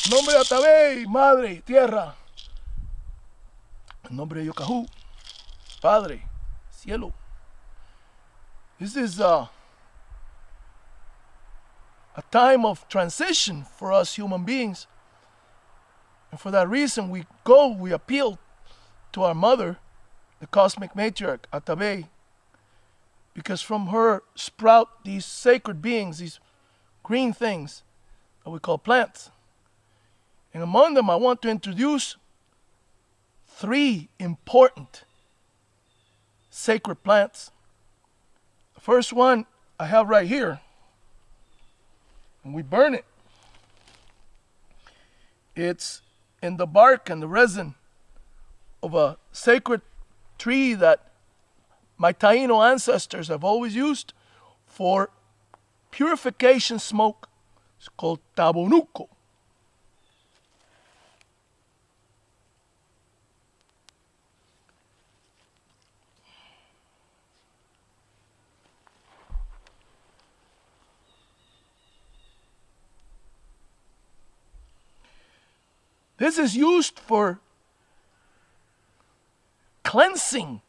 En nombre de Ata Bei, Madre, Tierra. En nombre de Yukahú, Padre, Cielo. This is a time of transition for us human beings. And for that reason, we appeal to our mother, the cosmic matriarch, Ata Bei, because from her sprout these sacred beings, these green things that we call plants. And among them, I want to introduce 3 important sacred plants. The first one I have right here, and we burn it. It's in the bark and the resin of a sacred tree that my Taíno ancestors have always used for purification smoke. It's called tabonuco. This is used for cleansing.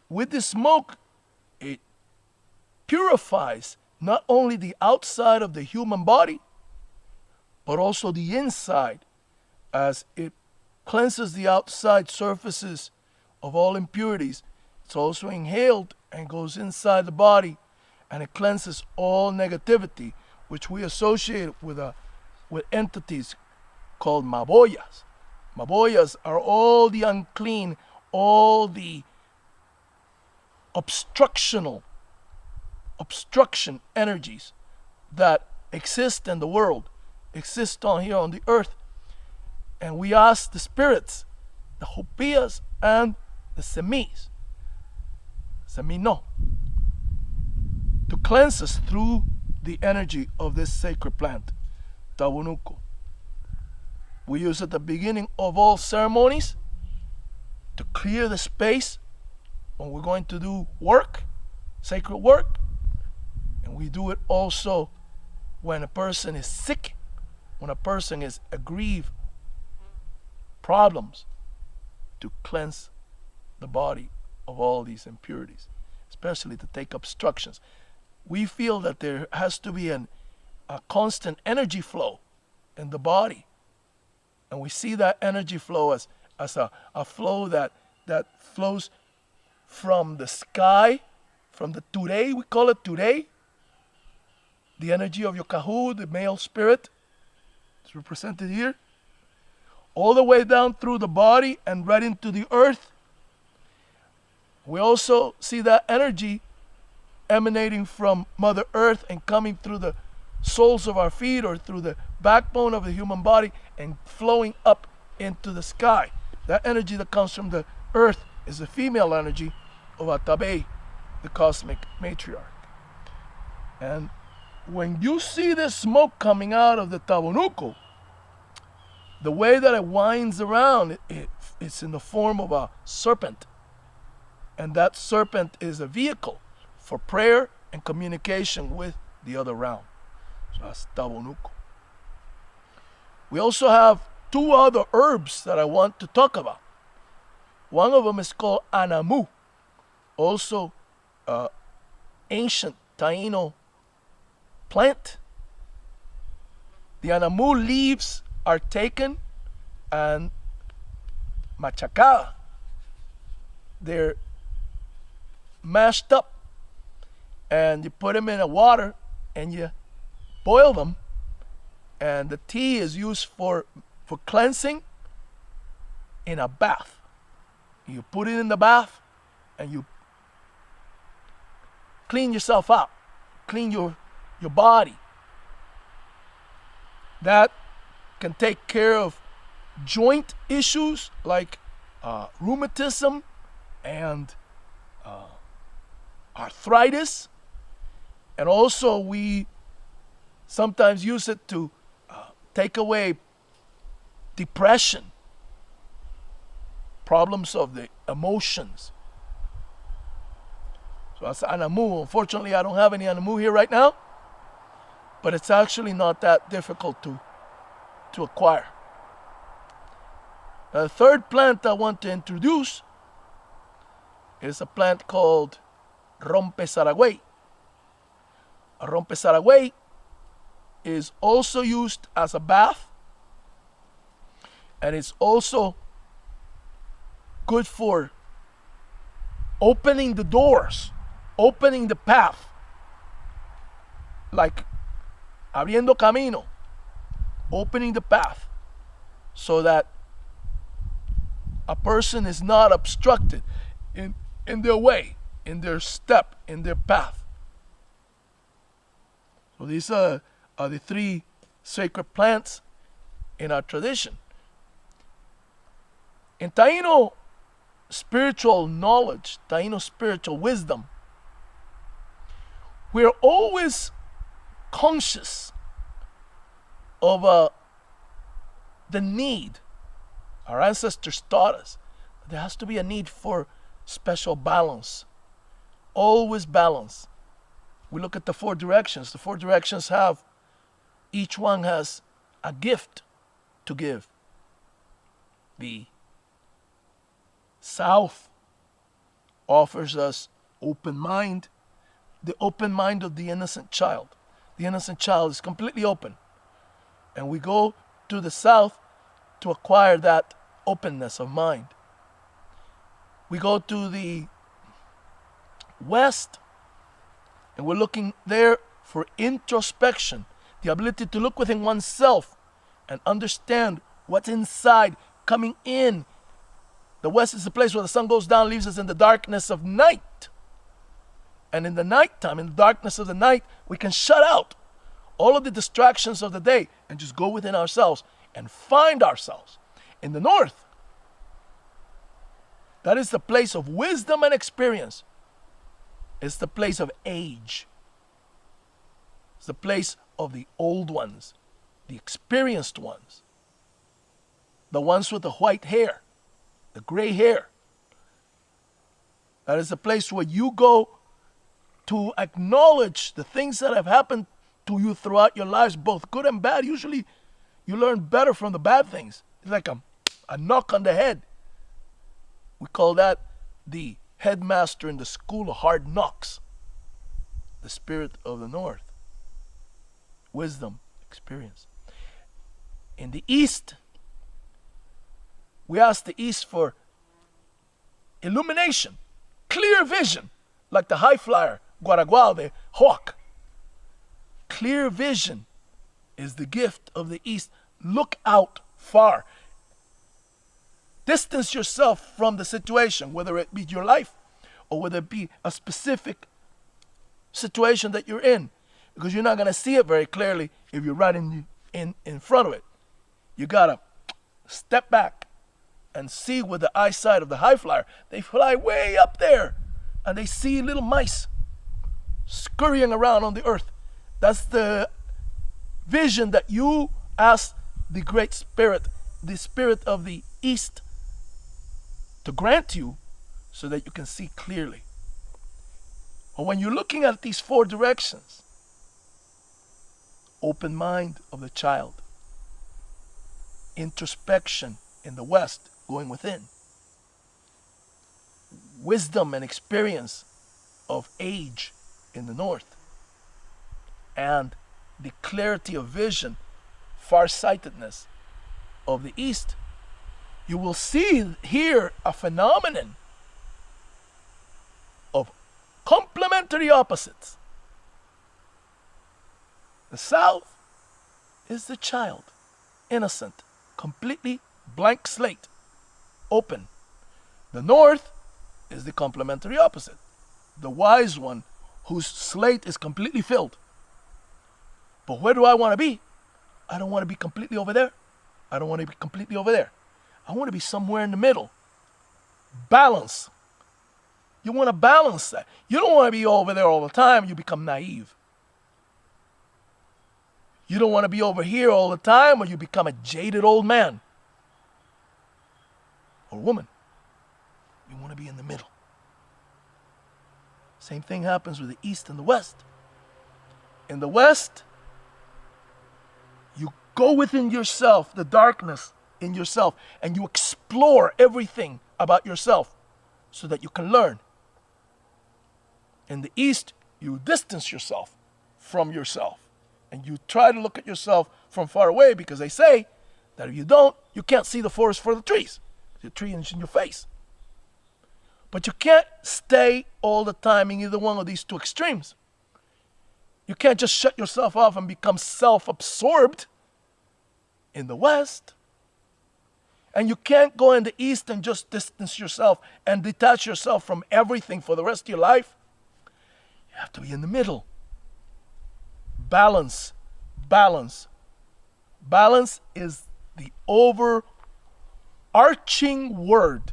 With the smoke, it purifies not only the outside of the human body, but also the inside, as it cleanses the outside surfaces of all impurities. It's also inhaled and goes inside the body, and it cleanses all negativity, which we associate with entities called maboyas. Maboyas are all the unclean, all the obstruction energies that exist in the world, exist on here on the earth. And we ask the spirits, the Hopiyas and the Semis, Semino, to cleanse us through the energy of this sacred plant, Tabonuco. We use it at the beginning of all ceremonies to clear the space when we're going to do work, sacred work. And we do it also when a person is sick, when a person is aggrieved, problems, to cleanse the body of all these impurities, especially to take obstructions. We feel that there has to be a constant energy flow in the body. And we see that energy flow as a flow that flows from the sky, from the Ture, we call it Ture, the energy of Yukahú, the male spirit, it's represented here, all the way down through the body and right into the earth. We also see that energy emanating from Mother Earth and coming through the soles of our feet or through the backbone of the human body and flowing up into the sky. That energy that comes from the earth is the female energy of Ata Bei, the cosmic matriarch. And when you see this smoke coming out of the tabonuco, the way that it winds around, it's in the form of a serpent. And that serpent is a vehicle for prayer and communication with the other realm. So that's tabonuco. We also have 2 other herbs that I want to talk about. One of them is called anamu, also ancient Taíno plant. The anamu leaves are taken and machacada. They're mashed up and you put them in a water and you boil them, and the tea is used for cleansing in a bath. You put it in the bath and you clean yourself out, clean your body. That can take care of joint issues like rheumatism and arthritis. And also we sometimes use it to take away depression, problems of the emotions. So that's anamu. Unfortunately, I don't have any anamu here right now, but it's actually not that difficult to acquire. Now, the third plant I want to introduce is a plant called rompesaragüey. A rompesaragüey is also used as a bath, and it's also good for opening the doors, opening the path, like abriendo camino, opening the path so that a person is not obstructed in their way, in their step, in their path. So these are the three sacred plants in our tradition. In Taíno spiritual knowledge, Taíno spiritual wisdom, we're always conscious of the need. Our ancestors taught us that there has to be a need for special balance. Always balance. We look at the four directions. The four directions each one has a gift to give. The south offers us open mind, the open mind of the innocent child. The innocent child is completely open. And we go to the south to acquire that openness of mind. We go to the west, and we're looking there for introspection, the ability to look within oneself and understand what's inside, coming in. The west is the place where the sun goes down, leaves us in the darkness of night. And in the nighttime, in the darkness of the night, we can shut out all of the distractions of the day and just go within ourselves and find ourselves. In the north, that is the place of wisdom and experience. It's the place of age. It's the place of the old ones, the experienced ones, the ones with the white hair, the gray hair. That is the place where you go to acknowledge the things that have happened to you throughout your lives, both good and bad. Usually you learn better from the bad things. It's like a knock on the head. We call that the headmaster in the school of hard knocks. The spirit of the north. Wisdom, experience. In the east, we ask the east for illumination, clear vision, like the high flyer, Guaraguao, the hawk. Clear vision is the gift of the east. Look out far. Distance yourself from the situation, whether it be your life or whether it be a specific situation that you're in, because you're not going to see it very clearly if you're right in front of it. You got to step back and see with the eyesight of the high flyer. They fly way up there and they see little mice scurrying around on the earth. That's the vision that you ask the Great Spirit, the Spirit of the East, to grant you so that you can see clearly. But when you're looking at these four directions, open mind of the child, introspection in the West, going within, wisdom and experience of age in the North, and the clarity of vision, farsightedness of the East, you will see here a phenomenon of complementary opposites. The South is the child, innocent, completely blank slate, open. The North is the complementary opposite, the wise one whose slate is completely filled. But where do I want to be? I don't want to be completely over there. I don't want to be completely over there. I want to be somewhere in the middle. Balance. You want to balance that. You don't want to be over there all the time. You become naive. You don't want to be over here all the time, or you become a jaded old man or woman. You want to be in the middle. Same thing happens with the East and the West. In the West, go within yourself, the darkness in yourself, and you explore everything about yourself so that you can learn. In the East, you distance yourself from yourself. And you try to look at yourself from far away because they say that if you don't, you can't see the forest for the trees. The tree is in your face. But you can't stay all the time in either one of these two extremes. You can't just shut yourself off and become self-absorbed in the West. And you can't go in the East and just distance yourself and detach yourself from everything for the rest of your life. You have to be in the middle. Balance. Balance. Balance is the overarching word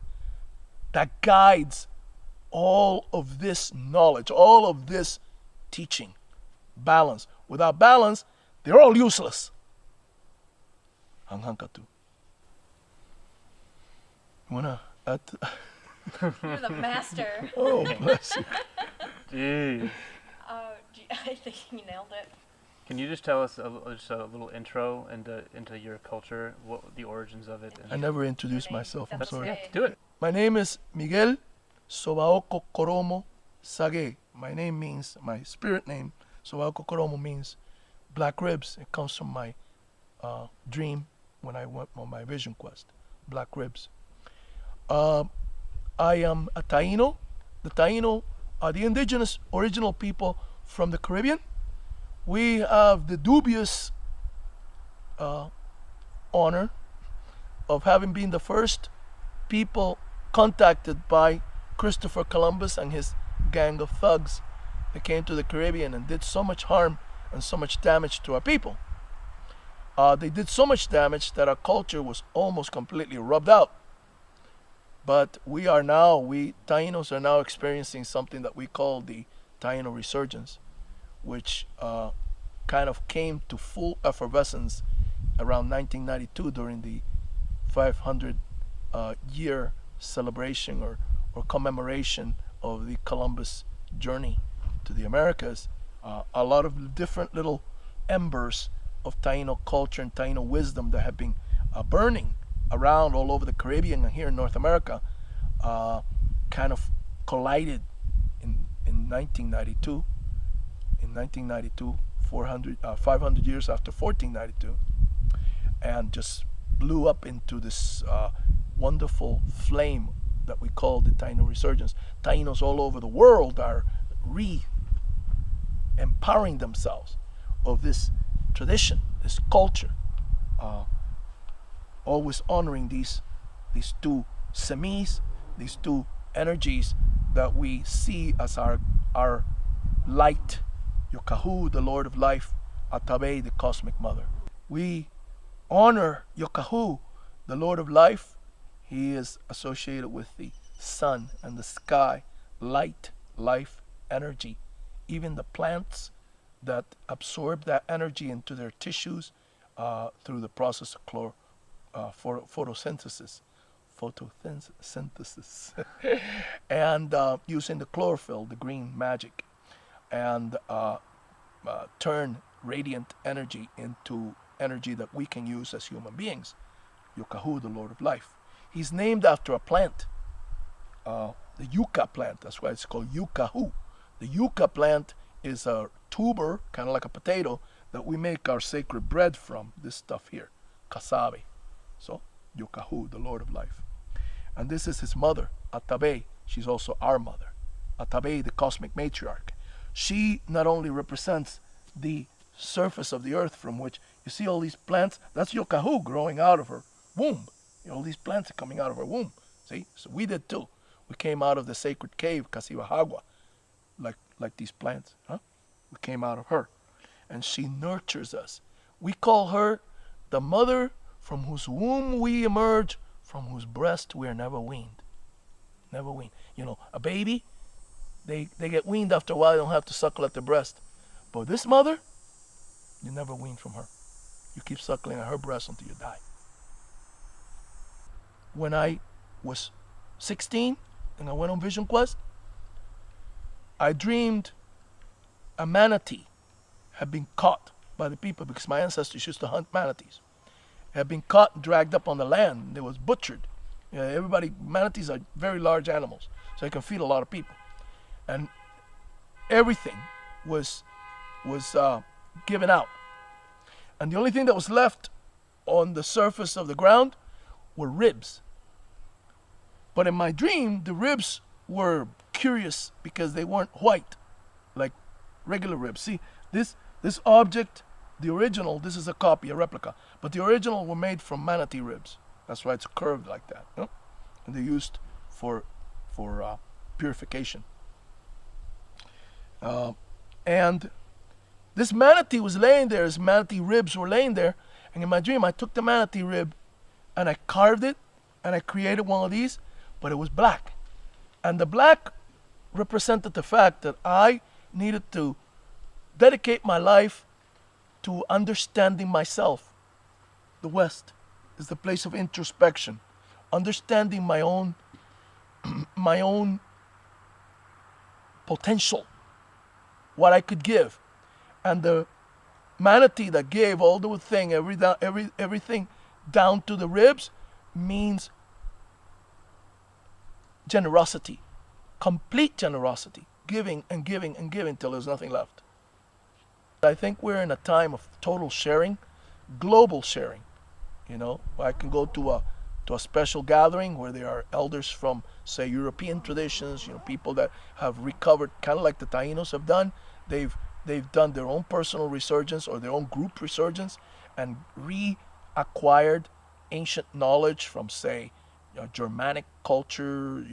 that guides all of this knowledge, all of this teaching. Balance. Without balance, they're all useless. Hanghankatu. You wanna add? You're the master. Oh, bless you. Jeez. I think you nailed it. Can you just tell us just a little intro into your culture, what the origins of it? I never introduced myself, I'm sorry. Yeah, do it. My name is Miguel Sobaoko Koromo Sague. My name means, my spirit name, Sobaoko Koromo, means black ribs. It comes from my dream when I went on my vision quest, black ribs. I am a Taíno. The Taíno are the indigenous original people from the Caribbean. We have the dubious honor of having been the first people contacted by Christopher Columbus and his gang of thugs that came to the Caribbean and did so much harm and so much damage to our people. They did so much damage that our culture was almost completely rubbed out. But we Taínos are now experiencing something that we call the Taíno Resurgence, which kind of came to full effervescence around 1992 during the 500 year celebration or commemoration of the Columbus journey to the Americas. A lot of different little embers of Taíno culture and Taíno wisdom that have been burning around all over the Caribbean and here in North America kind of collided in 1992. In 1992, 500 years after 1492, and just blew up into this wonderful flame that we call the Taíno Resurgence. Taínos all over the world are empowering themselves of this tradition, this culture, always honoring these two semis, these two energies that we see as our light. Yukahú, the Lord of Life, Ata Bei, the Cosmic Mother. We honor Yukahú, the Lord of Life. He is associated with the sun and the sky, light, life, energy. Even the plants that absorb that energy into their tissues through the process of photosynthesis, and using the chlorophyll, the green magic, and turn radiant energy into energy that we can use as human beings. Yukahú, the Lord of Life. He's named after a plant, the yucca plant. That's why it's called Yukahú. The yucca plant is a tuber, kind of like a potato, that we make our sacred bread from. This stuff here, cassave. So, Yukahú, the Lord of Life. And this is his mother, Ata Bei. She's also our mother. Ata Bei, the cosmic matriarch. She not only represents the surface of the earth from which you see all these plants, that's Yukahú growing out of her womb. All these plants are coming out of her womb. See? So we did too. We came out of the sacred cave, Kasibahagua, like these plants. Huh? We came out of her. And she nurtures us. We call her the mother from whose womb we emerge, from whose breast we are never weaned. Never weaned. You know, a baby, they get weaned after a while. They don't have to suckle at the breast. But this mother, you never wean from her. You keep suckling at her breast until you die. When I was 16 and I went on Vision Quest, I dreamed a manatee had been caught by the people because my ancestors used to hunt manatees. Had been caught and dragged up on the land. They was butchered. Manatees are very large animals, so they can feed a lot of people. And everything was given out. And the only thing that was left on the surface of the ground were ribs. But in my dream, the ribs were curious because they weren't white, like regular ribs. See, this object, the original, this is a copy, a replica, but the original were made from manatee ribs. That's why it's curved like that. You know? And they're used for purification. And this manatee was laying there, his manatee ribs were laying there, and in my dream I took the manatee rib and I carved it and I created one of these, but it was black. And the black represented the fact that I needed to dedicate my life to understanding myself. The West is the place of introspection, understanding my own potential, what I could give. And the manatee that gave all the thing, everything down to the ribs, means generosity, complete generosity, giving and giving and giving till there's nothing left. I think we're in a time of total sharing, global sharing. You know, I can go to a special gathering where there are elders from, say, European traditions, you know, people that have recovered, kind of like the Taínos have done. They've done their own personal resurgence or their own group resurgence and reacquired ancient knowledge from, say, Germanic culture,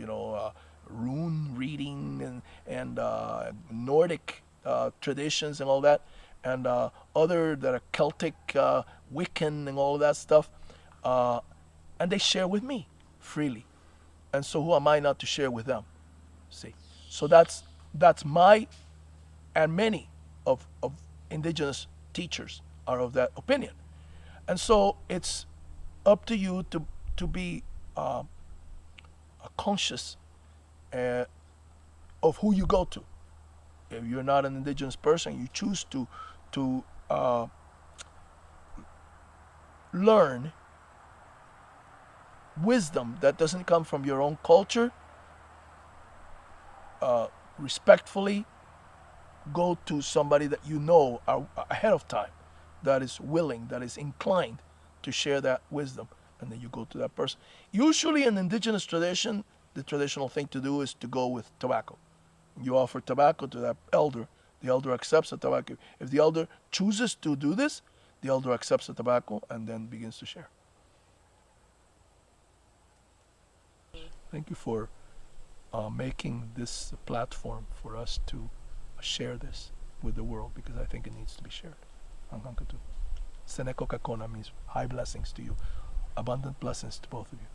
rune reading and Nordic traditions and all that, and other that are Celtic, Wiccan and all of that stuff, and they share with me freely. And so who am I not to share with them? See, so that's my and many of indigenous teachers are of that opinion. And so it's up to you to be conscious of who you go to. If you're not an indigenous person, you choose to learn wisdom that doesn't come from your own culture, respectfully go to somebody that you know ahead of time, that is willing, that is inclined to share that wisdom, and then you go to that person. Usually in indigenous tradition, the traditional thing to do is to go with tobacco. You offer tobacco to that elder. The elder accepts the tobacco. If the elder chooses to do this, the elder accepts the tobacco and then begins to share. Thank you for making this a platform for us to share this with the world, because I think it needs to be shared. Seneko Kakona means high blessings to you. Abundant blessings to both of you.